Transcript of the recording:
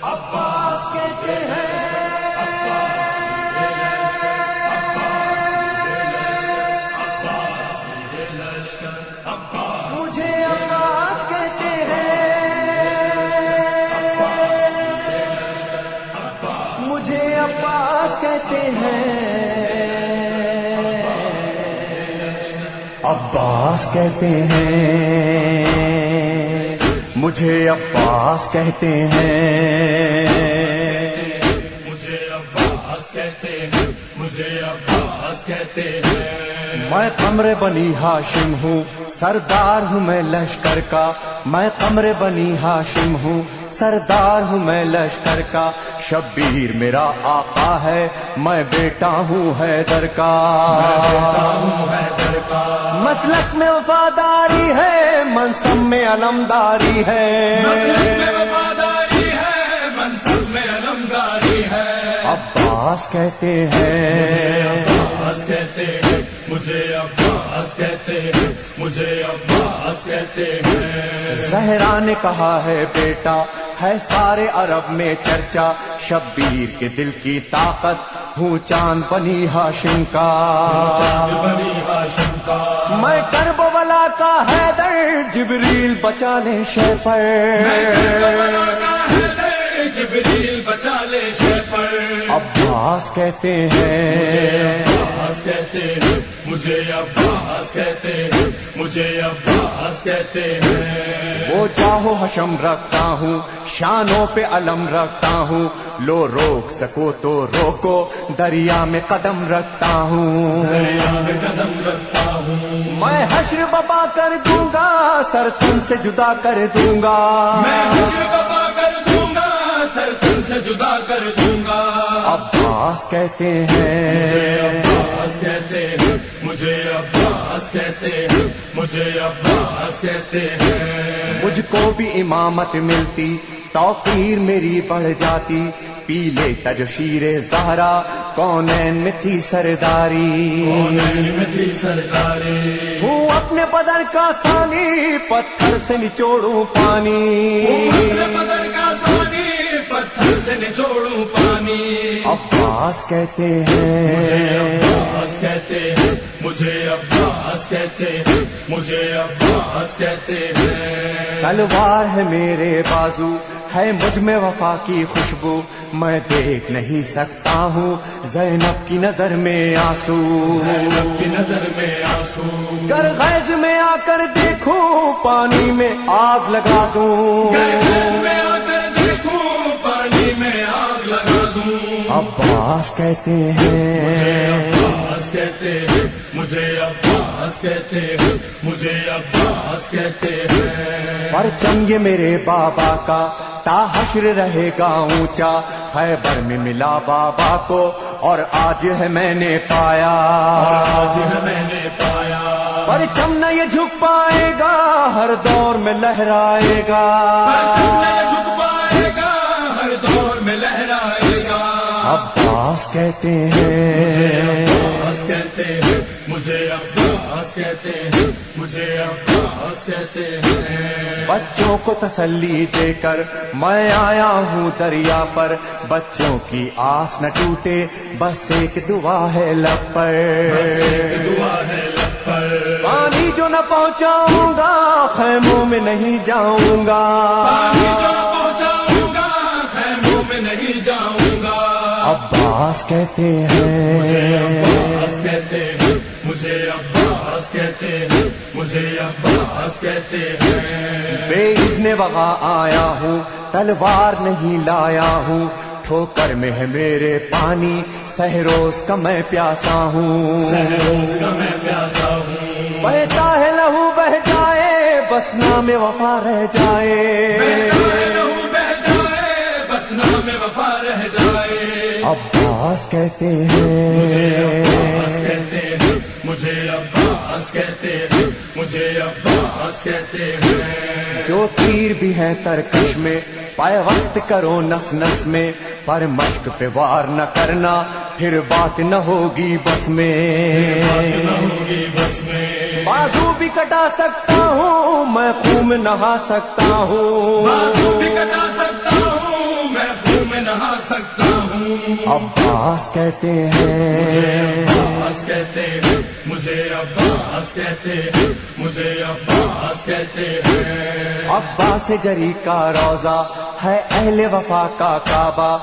عباس کہتے ہیں، مجھے عباس کہتے ہیں، مجھے عباس کہتے ہیں، عباس کہتے ہیں، مجھے عباس کہتے ہیں، مجھے عباس کہتے ہیں، مجھے عباس کہتے ہیں۔ میں قمر بنی ہاشم ہوں، سردار ہوں میں لشکر کا، میں قمر بنی ہاشم ہوں، سردار ہوں میں لشکر کا، شبیر میرا آقا ہے، میں بیٹا ہوں حیدر کا، مسلک میں وفاداری ہے، منصب میں علمداری ہے، مسلک میں وفاداری ہے، منصب میں علمداری ہے۔ عباس کہتے ہیں، عباس کہتے ہیں، مجھے عباس کہتے ہیں، مجھے عباس کہتے ہیں۔ زہرا نے کہا ہے بیٹا ہے سارے عرب میں چرچا، شبیر کے دل کی طاقت ہوں چاند بنی ہاشم کا، چاند بنی ہاشم کا، میں کربلا کا حیدر، جبریل بچا لے شے پر، کربلا کا حیدر، جبریل بچا لے شے پر۔ عباس کہتے ہیں، عباس کہتے ہیں، مجھے عباس کہتے ہیں، مجھے عباس کہتے ہیں۔ وہ جاہو حشم رکھتا ہوں، شانوں پہ علم رکھتا ہوں، لو روک سکو تو روکو، دریا میں قدم رکھتا ہوں، دریا میں قدم رکھتا ہوں، میں حشر بپا کر دوں گا، سر تن سے جدا کر دوں گا، میں حشر بپا کر دوں گا، سر تن سے جدا کر دوں گا۔ عباس کہتے ہیں، عباس کہتے ہیں، مجھے عباس کہتے ہیں، مجھے عباس کہتے ہیں۔ مجھ کو بھی امامت ملتی، توقیر میری بڑھ جاتی، پی لیتا جو شیر زہرا، کونین میں تھی سرداری، کونین میں تھی سرداری، ہوں اپنے بدن کا ثانی، پتھر سے نچوڑوں پانی، اپنے بدن کا ثانی، پتھر سے نچوڑوں پانی۔ عباس کہتے مجھے ہیں، عباس کہتے ہیں، مجھے عباس کہتے ہیں، مجھے عباس کہتے ہیں۔ تلوار ہے میرے بازو، ہے مجھ میں وفا کی خوشبو، میں دیکھ نہیں سکتا ہوں زینب کی نظر میں آنسو، زینب کی نظر میں آنسو، گر غیظ میں آ کر دیکھوں، پانی میں آگ لگا دوں، گرد میں آ کر دیکھوں، پانی میں آگ لگا دوں۔ عباس کہتے ہیں، عباس کہتے ہیں، مجھے عباس کہتے ہیں، مجھے عباس کہتے ہیں۔ پرچم یہ میرے بابا کا تا حشر رہے گا اونچا، خیبر میں ملا بابا کو اور آج ہے میں نے پایا، آج ہے میں نے پایا، پرچم نہ یہ جھک پائے گا، ہر دور میں لہرائے گا، پرچم نہیں جھک پائے گا، ہر دور میں لہرائے گا۔ عباس کہتے ہیں، عباس کہتے ہیں، مجھے عباس کہتے ہیں، مجھے عباس کہتے ہیں۔ بچوں کو تسلی دے کر میں آیا ہوں دریا پر، بچوں کی آس نہ ٹوٹے، بس ایک دعا ہے لب پر، دعا ہے لب پر، پانی جو نہ پہنچاؤں گا، خیموں میں نہیں جاؤں گا، پانی جو نہ پہنچاؤں گا، خیموں میں نہیں جاؤں گا۔ عباس کہتے ہیں، عباس کہتے ہیں، مجھے عباس کہتے ہیں، مجھے عباس کہتے ہیں۔ بے اذن وغا آیا ہوں، تلوار نہیں لایا ہوں، ٹھوکر میں ہے میرے پانی، سہروز کا میں پیاسا ہوں، سہروز کا میں پیاسا ہوں، بہتا ہے لہو بہ جائے، بس نام وفا رہ جائے، لہو بہ جائے، بس نام وفا رہ جائے۔ عباس کہتے ہیں، عباس کہتے ہیں، مجھے عباس کہتے ہیں، مجھے عباس کہتے ہیں۔ جو تیر بھی ہیں ترکش میں، پائے وقت کرو نس نس میں، پر مشق پہ وار نہ کرنا، پھر بات نہ ہوگی بس میں، نہ ہوگی بس میں، بازو بھی کٹا سکتا ہوں میں، خون نہا سکتا ہوں، بازو بھی کٹا سکتا ہوں میں، عباس کہتے ہیں، عباس کہتے ہیں، مجھے عباس کہتے ہیں، مجھے عباس کہتے ہیں۔ عباس جری کا روضہ ہے اہل وفا کا کعبہ،